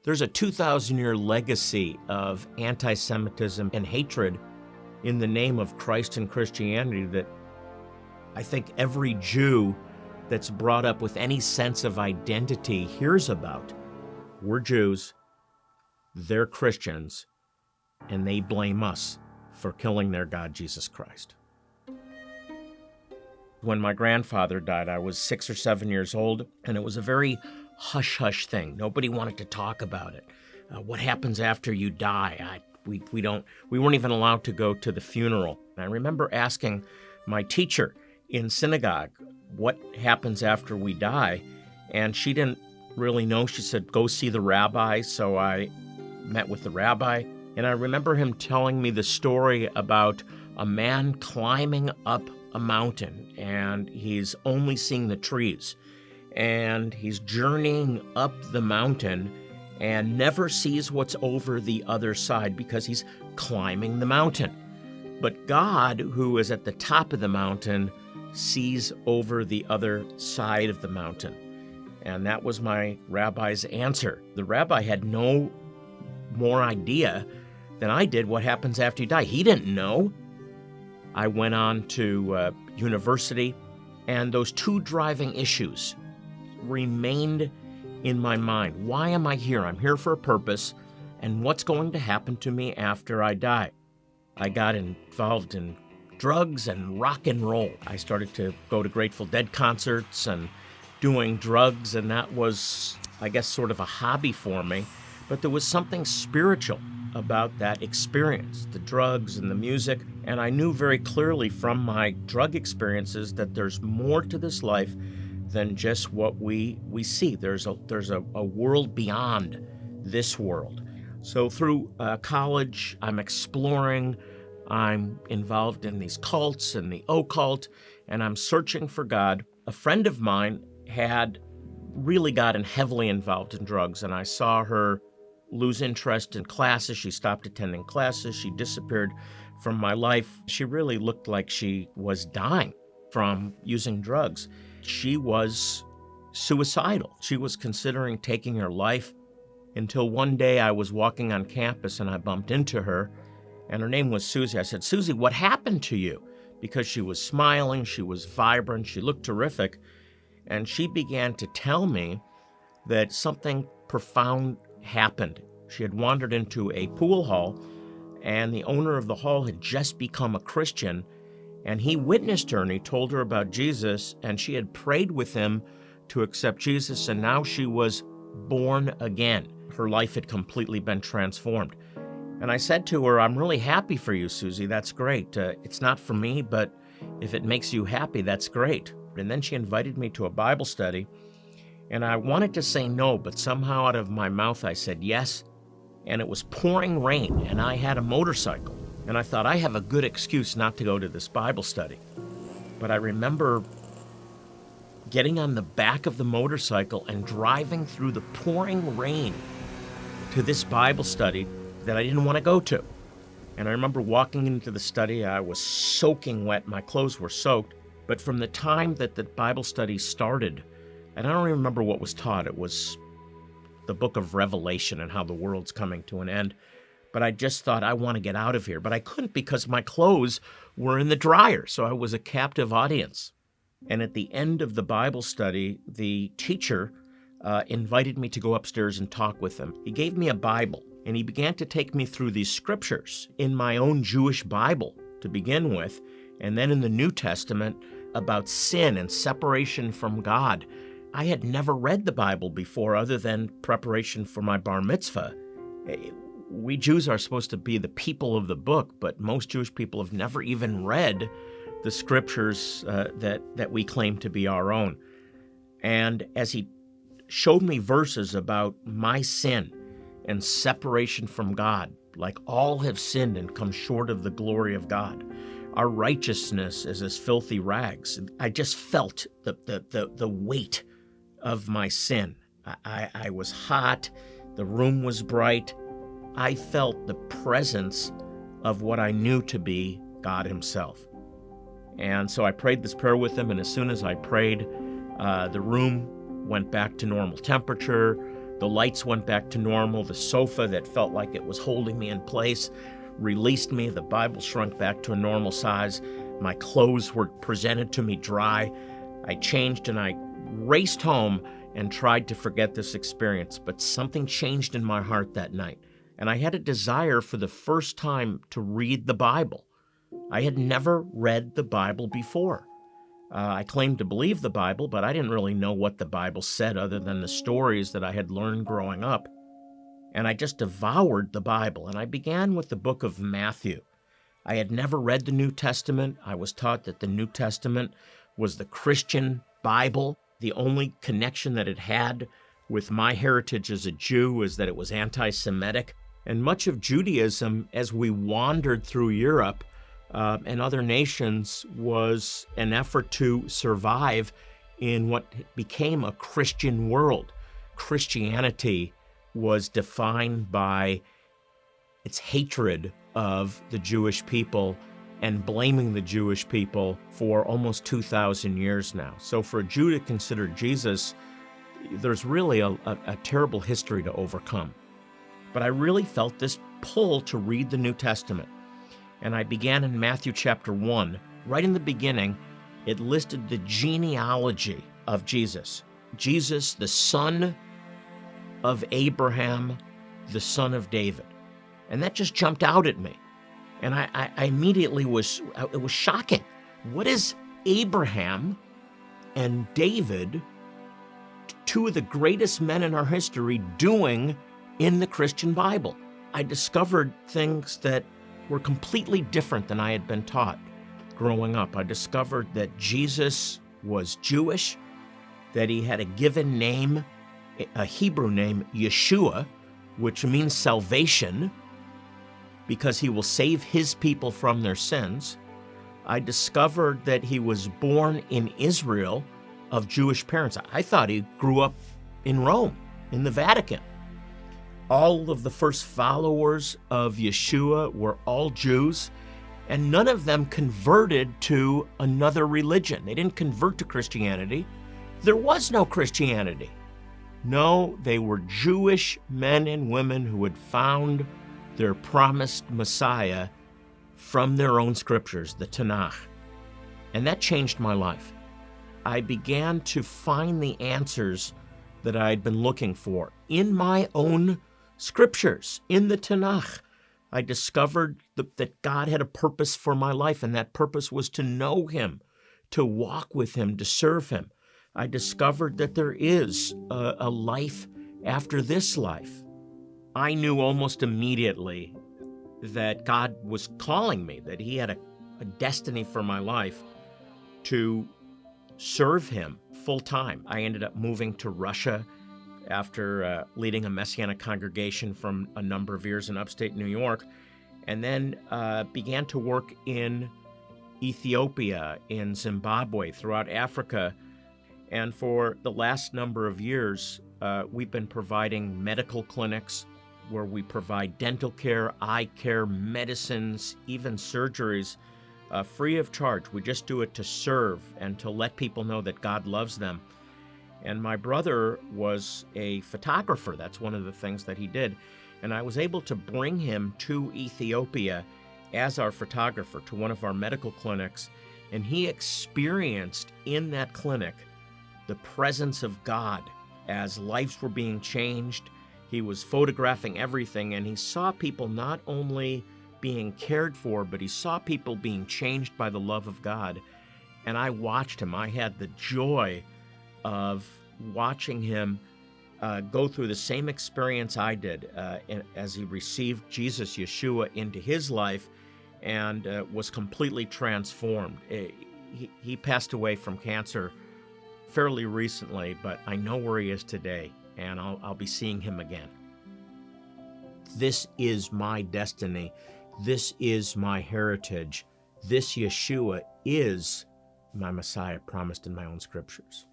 There's a 2,000-year legacy of anti-Semitism and hatred in the name of Christ and Christianity that I think every Jew that's brought up with any sense of identity hears about. We're Jews, they're Christians, and they blame us for killing their God, Jesus Christ. When my grandfather died, I was 6 or 7 years old, and it was a very hush-hush thing. Nobody wanted to talk about it. What happens after you die? We weren't even allowed to go to the funeral. And I remember asking my teacher in synagogue, what happens after we die? And she didn't really know. She said, go see the rabbi. So I met with the rabbi, and I remember him telling me the story about a man climbing up a mountain, and he's only seeing the trees, and he's journeying up the mountain and never sees what's over the other side because he's climbing the mountain. But God, who is at the top of the mountain, sees over the other side of the mountain. And that was my rabbi's answer. The rabbi had no more idea than I did what happens after you die. He didn't know. I went on to university, and those two driving issues remained in my mind. Why am I here? I'm here for a purpose, and what's going to happen to me after I die? I got involved in drugs and rock and roll. I started to go to Grateful Dead concerts and doing drugs, and that was, I guess, sort of a hobby for me. But there was something spiritual about that experience, the drugs and the music, and I knew very clearly from my drug experiences that there's more to this life than just what we see. There's a world beyond this world. So through college, I'm exploring, I'm involved in these cults and the occult, and I'm searching for God. A friend of mine had really gotten heavily involved in drugs, and I saw her lose interest in classes. She stopped attending classes. She disappeared from my life. She really looked like she was dying from using drugs. She was suicidal. She was considering taking her life until one day I was walking on campus and I bumped into her, and her name was Susie. I said, Susie, what happened to you? Because she was smiling, she was vibrant, she looked terrific, and she began to tell me that something profound happened. She had wandered into a pool hall, and the owner of the hall had just become a Christian, and he witnessed her, and he told her about Jesus, and she had prayed with him to accept Jesus, and now she was born again. Her life had completely been transformed. And I said to her, I'm really happy for you, Susie. That's great. It's not for me, but if it makes you happy, that's great. And then she invited me to a Bible study, and I wanted to say no, but somehow out of my mouth I said yes, and it was pouring rain, and I had a motorcycle, and I thought I have a good excuse not to go to this Bible study. But I remember getting on the back of the motorcycle and driving through the pouring rain to this Bible study that I didn't want to go to. And I remember walking into the study, I was soaking wet, my clothes were soaked, but from the time that the Bible study started, and I don't even remember what was taught. It was the book of Revelation and how the world's coming to an end. But I just thought, I want to get out of here. But I couldn't because my clothes were in the dryer, so I was a captive audience. And at the end of the Bible study, the teacher invited me to go upstairs and talk with him. He gave me a Bible, and he began to take me through these scriptures in my own Jewish Bible to begin with, and then in the New Testament about sin and separation from God. I had never read the Bible before other than preparation for my bar mitzvah. We Jews are supposed to be the people of the book, but most Jewish people have never even read the scriptures that we claim to be our own. And as he showed me verses about my sin and separation from God, like all have sinned and come short of the glory of God. Our righteousness is as filthy rags. I just felt the weight of my sin. I was hot. The room was bright. I felt the presence of what I knew to be God himself. And so I prayed this prayer with him, and as soon as I prayed, the room went back to normal temperature. The lights went back to normal. The sofa that felt like it was holding me in place released me. The Bible shrunk back to a normal size. My clothes were presented to me dry. I changed and I raced home and tried to forget this experience, but something changed in my heart that night, and I had a desire for the first time to read the Bible. I had never read the Bible before. I claimed to believe the Bible, but I didn't really know what the Bible said other than the stories that I had learned growing up. And I just devoured the Bible, and I began with the book of Matthew. I had never read the New Testament. I was taught that the New Testament was the Christian Bible. The only connection that it had with my heritage as a Jew is that it was anti-Semitic. And much of Judaism, as we wandered through Europe and other nations, was an effort to survive in what became a Christian world. Christianity was defined by its hatred of the Jewish people and blaming the Jewish people for almost 2,000 years now. So for a Jew to consider Jesus, there's really a terrible history to overcome. But I really felt this pull to read the New Testament. And I began in Matthew chapter 1. Right in the beginning, it listed the genealogy of Jesus. Jesus, the son of Abraham, the son of David. And that just jumped out at me. And I immediately it was shocking. What is Abraham and David, two of the greatest men in our history, doing in the Christian Bible? I discovered things that were completely different than I had been taught growing up. I discovered that Jesus was Jewish, that he had a given name, a Hebrew name, Yeshua, which means salvation, because he will save his people from their sins. I discovered that he was born in Israel of Jewish parents. I thought he grew up in Rome, in the Vatican. All of the first followers of Yeshua were all Jews, and none of them converted to another religion. They didn't convert to Christianity. There was no Christianity. No, they were Jewish men and women who had found their promised Messiah from their own scriptures, the Tanakh. And that changed my life. I began to find the answers that I'd been looking for in my own scriptures, in the Tanakh. I discovered that God had a purpose for my life, and that purpose was to know him, to walk with him, to serve him. I discovered that there is a life after this life. I knew almost immediately that God was calling me, that he had a destiny for my life to serve him full time. I ended up moving to Russia after leading a Messianic congregation from a number of years in upstate New York, and then began to work in Ethiopia, in Zimbabwe, throughout Africa. And for the last number of years, we've been providing medical clinics where we provide dental care, eye care, medicines, even surgeries, free of charge. We just do it to serve and to let people know that God loves them. And my brother was a photographer. That's one of the things that he did. And I was able to bring him to Ethiopia as our photographer to one of our medical clinics. And he experienced in that clinic the presence of God as lives were being changed. He was photographing everything, and he saw people not only being cared for, but he saw people being changed by the love of God. And I watched him. I had the joy of watching him go through the same experience I did as he received Jesus, Yeshua, into his life and was completely transformed. He passed away from cancer fairly recently, but I know where he is today, and I'll be seeing him again. This is my destiny. This is my heritage. This Yeshua is my Messiah promised in my own scriptures.